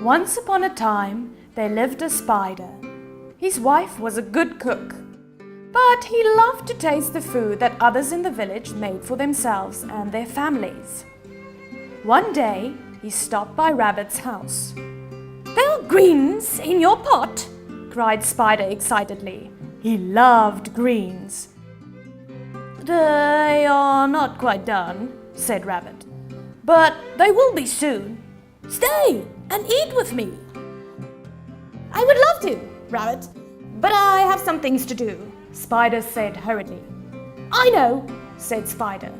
Once upon a time, there lived a spider. His wife was a good cook, but he loved to taste the food that others in the village made for themselves and their families. One day, he stopped by Rabbit's house. "There are greens in your pot!" cried Spider excitedly. He loved greens. "They are not quite done," said Rabbit, "but they will be soon. Stay and eat with me." "I would love to, Rabbit, but I have some things to do," Spider said hurriedly. "I know," said Spider.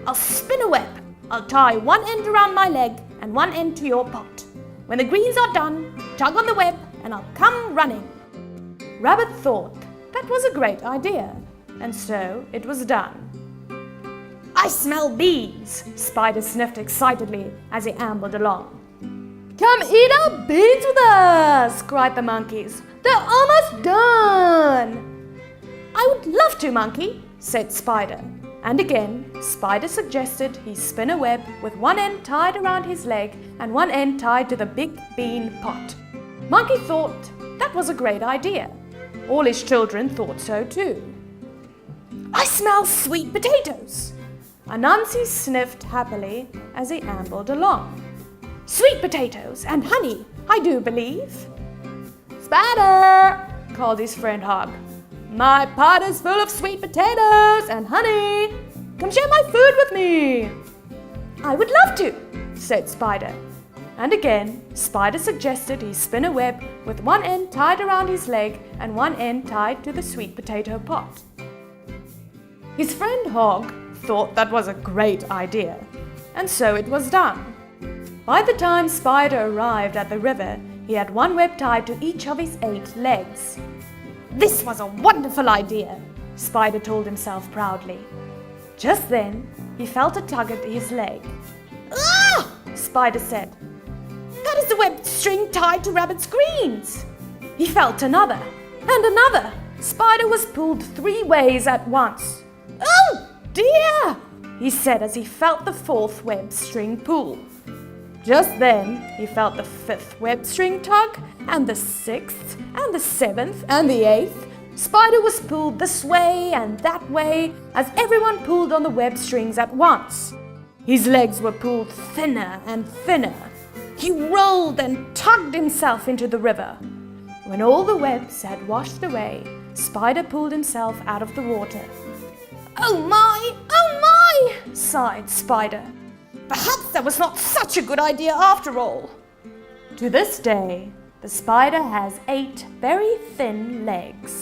"I'll spin a web. I'll tie one end around my leg and one end to your pot. When the greens are done, tug on the web and I'll come running." Rabbit thought that was a great idea, and so it was done. "I smell bees," Spider sniffed excitedly as he ambled along. "Come eat our beans with us," cried the monkeys. "They're almost done." "I would love to, Monkey," said Spider. And again, Spider suggested he spin a web with one end tied around his leg and one end tied to the big bean pot. Monkey thought that was a great idea. All his children thought so too. "I smell sweet potatoes." Anansi sniffed happily as he ambled along. "Sweet potatoes and honey, I do believe." "Spider," called his friend Hog, "my pot is full of sweet potatoes and honey. Come share my food with me." "I would love to," said Spider. And again, Spider suggested he spin a web with one end tied around his leg and one end tied to the sweet potato pot. His friend Hog thought that was a great idea, and so it was done. By the time Spider arrived at the river, he had one web tied to each of his 8 legs. "This was a wonderful idea," Spider told himself proudly. Just then, he felt a tug at his leg. "Ah!" Spider said. "That is the web string tied to Rabbit's greens." He felt another, and another. Spider was pulled 3 ways at once. "Oh dear!" he said as he felt the 4th web string pull. Just then, he felt the 5th web string tug, and the 6th, and the 7th, and the 8th. Spider was pulled this way and that way as everyone pulled on the web strings at once. His legs were pulled thinner and thinner. He rolled and tugged himself into the river. When all the webs had washed away, Spider pulled himself out of the water. "Oh my! Oh my!" sighed Spider. "Perhaps that was not such a good idea after all." To this day, the spider has 8 very thin legs.